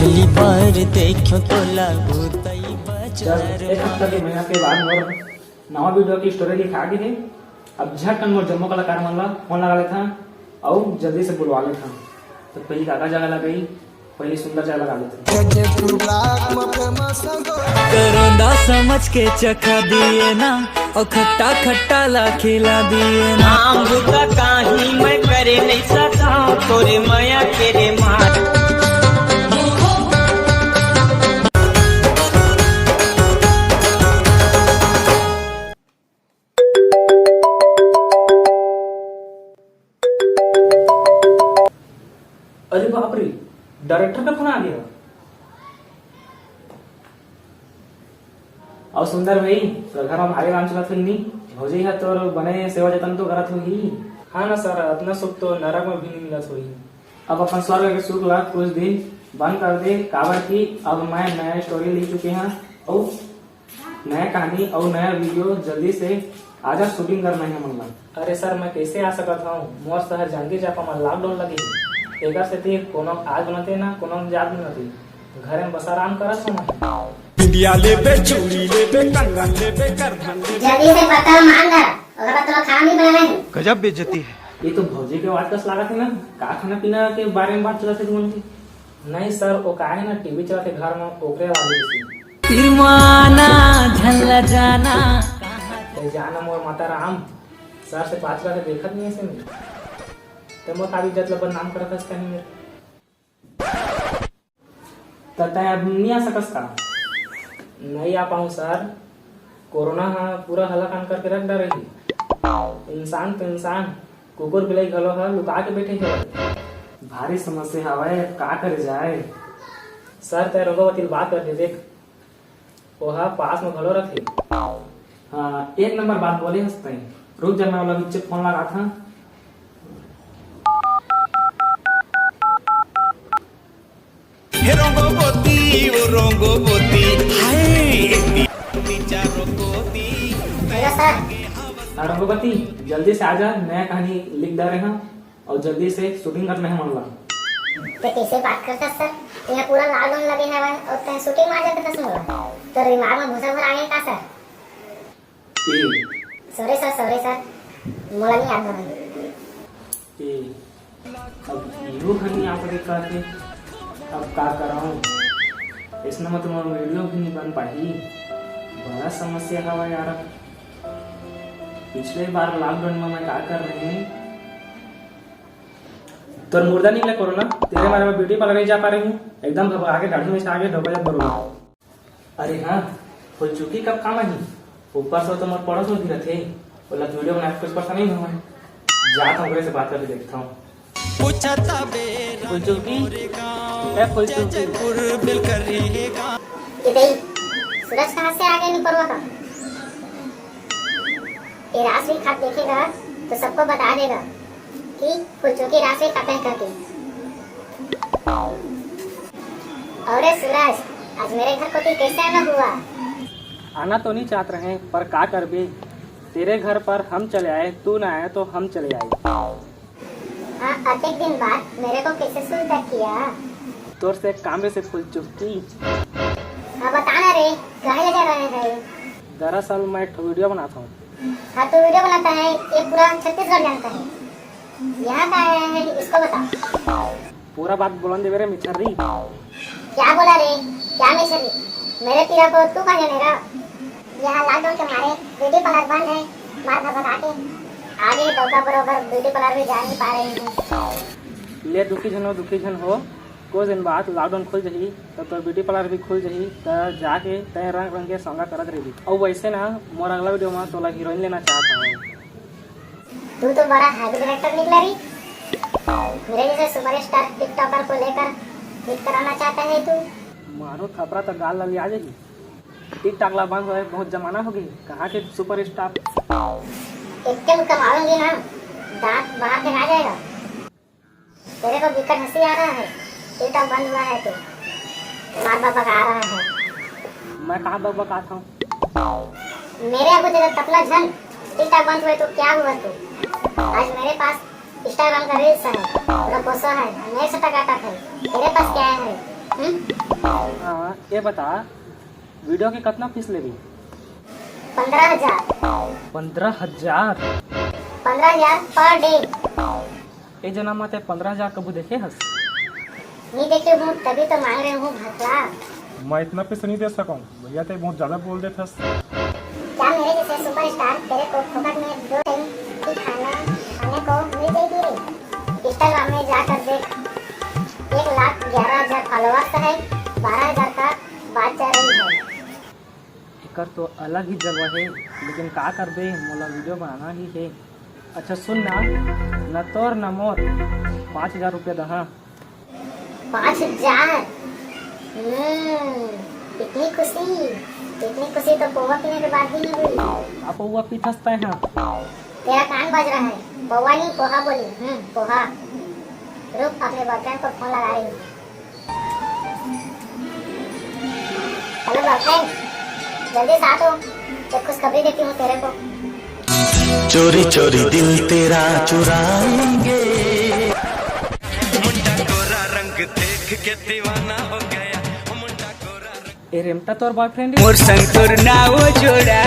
पहली बार देखो तो लागू तई जब एक हफ्ता के महीना के बाद मोर नवा वीडियो की स्टोरी लिखा गई है। अब झटकन मोर जम्मू कलाकार मन ला फोन लगा लेता और जल्दी से बुलवा लेता। तो पहली काका जगह लगाई, पहली सुंदर जगह लगा लेता। करोंदा समझ के चखा दिए ना और खट्टा खट्टा ला खिला दिए ना। आम का काही मैं करे नहीं सका तोरे माया तेरे मार। अरे बाप रे, डायरेक्टर का फोन आ गया। और सुंदर भाई तो घर में भारी काम चलत हुई नहीं भौजी है तो बने सेवा जतन तो करत हुई। हाँ ना सर, अपना सुख तो नरक में भी नहीं मिलत हुई। अब अपन स्वर्ग के सुख ला कुछ दिन बंद कर दे, काबर की अब मैं नया स्टोरी लिख चुके हैं और नया कहानी और नया वीडियो जल्दी से आजा शूटिंग करना है मन। अरे सर मैं कैसे आ सकता हूँ, मोर शहर जानकी चापा में लॉकडाउन लगी एकर से थी कोनो आज बनते ना कोनो जात बनती घर में बस आराम करत हूँ। इंडिया लेबे चूड़ी लेबे कंगन लेबे करधन लेबे। जल्दी से बर्तन मान कर अगर तो खाना नहीं बनाना है। गजब बेइज्जती है। ये तो भौजी के वाट कस लागत है ना, का खाना पीना के बारे में बात चलत है तुमन की। नहीं सर वो का है ना टीवी चलते घर में ओकरे वाली सी तिरमाना झल्ला जाना जाना मोर माता राम सर से 5 लाख देखत नहीं ऐसे में तो मोर काबी जत लब नाम करत है कहीं मेरे तय अब नहीं आ सकस का। नहीं आ पाऊँ सर, कोरोना हाँ पूरा हलाकान करके रख डा रही। इंसान तो इंसान कुकुर बिलाई घलो है लुका के बैठे है। भारी समस्या हवाए का करे जाए। सर तय रोगवती बात कर दे देख ओहा पास में घलो रखे। हाँ एक नंबर बात बोले हंसते हैं। रुक जाना वाला नीचे फोन लगा था। Hello sir. रघुपति जल्दी से आजा, नया कहानी लिख दे रहे हैं और जल्दी से शूटिंग करना है मन ला। तो कैसे बात करता सर, यहाँ पूरा लॉकडाउन लगे है और तय शूटिंग में आ जाता था सुन तो दिमाग में भूसा भर आ गया का सर। सॉरी सर मोला नहीं याद रहा। अब हीरो कहानी आप देखा के अब का कराऊं, इसमें मतलब वीडियो भी नहीं बन पाई। बड़ा समस्या हवा यार। पिछले बार लॉकडाउन में मैं क्या कर रही हूँ तो मुर्दा निकला कोरोना तेरे बारे में ब्यूटी पार्लर नहीं जा पा रही हूँ, एकदम घबरा के गाड़ी में से आगे ढोका बरूंगा। अरे हाँ फुल चुकी कब काम आई ऊपर से तो मैं पड़ोस में भी रहते बोला वीडियो बनाए कुछ परेशान नहीं हुआ। जाता हूँ से बात करके देखता हूँ। फुल चुकी सूरज कहाँ से आ गए नहीं परवा का। ये राशि खात देखेगा तो सबको बता देगा कि फुलचुकी राशि खाता है करके। और सूरज आज मेरे घर को तू कैसे आना हुआ। आना तो नहीं चाहते रहे पर का कर भी, तेरे घर पर हम चले आए, तू ना आए तो हम चले आए। हाँ अत्येक दिन बाद मेरे को कैसे सुनता किया। तोर से काम से फुल चुकी। हाँ बताना रे कहाँ ले जा रहे हैं। दरअसल मैं एक वीडियो बनाता हूँ। हाँ तो वीडियो बनाता है ये पूरा छत्तीसगढ़ जानता है, यहाँ का आया है इसको बता। पूरा बात बोलन दे मेरे मिछरी। क्या बोला रे, क्या मिशरी, मेरे पीरा को तू कहाँ जानेगा। यहाँ लॉकडाउन के मारे ब्यूटी पार्लर बंद है, मार भगा के आगे डोका बरोबर ब्यूटी पार्लर भी जा नहीं पा रहे हैं। ले दुखी जन हो कुछ दिन बाद लॉकडाउन खुल जाही तो ब्यूटी पार्लर भी खुल जाही तो जाके तय रंग रंग के संगा करत रही। और वैसे ना मोर अगला वीडियो में तोला हीरोइन लेना चाहता हूँ। तू तो बड़ा हैवी डायरेक्टर निकला री। मेरे जैसे सुपरस्टार टिकटॉकर को लेकर हिट कराना चाहता है तू। मारो थपरा तो गाल लगी आ जाएगी। टिकटॉक ला बंद हो बहुत जमाना हो गई, कहाँ के सुपर स्टार। इतने में कमाऊंगी ना दांत बाहर के आ जाएगा। तेरे को बिकट हंसी आ रहा है, टिकटॉक बंद हुआ है तो मार बाबा का आ रहा है। मैं कहाँ बक आता हूँ। मेरे अबू तेरा तपला झन टिकटॉक बंद हुए तो क्या हुआ तू। आज मेरे पास इंस्टाग्राम का रील्स है, पूरा पोस्ट है, नेक्स्ट टकाटक है। तेरे पास क्या है, हाँ ये बता वीडियो के कितना फीस लेगी? 15,000 15,000 पर डे। ये जना माते 15,000 कबू देखे हस? नहीं देखे हूँ तभी तो मांग रहे हूँ भसला। मैं इतना पैसे नहीं दे सका हूँ भैया, तो बहुत ज्यादा बोल देते हस। क्या मेरे जैसे सुपरस्टार तेरे को फोकट में 2 टाइम की खाने को मिल जाएगी रे? इंस्टाग्राम में जाकर देख 1,11,000 फॉलोअर्स है, 12,000 का बात चल रही है। एकर तो अलग ही जगह है, लेकिन का कर बे, मोला वीडियो बनाना ही है। अच्छा सुन ना, न तोर न मोर 5,000 रुपया दहा। 5,000? इतनी खुशी तो पोहा पीने के बाद भी नहीं हुई। आप वो पीठसता है। तेरा कान बज रहा है, पोहा नहीं पोहा बोली। पोहा। रुक अपने बॉयफ्रेंड को फोन लगा रही हूँ। हेलो बॉयफ्रेंड, जल्दी से आ तो, एक खुशखबरी देती हूँ तेरे को। चोरी चोरी दिल तेरा चुराएंगे, मुंडा गोरा रंग देख के दीवाना हो गया, मुंडा गोरा। ए रेमता तोर बॉयफ्रेंड मोर संग तोर नाव जोड़ा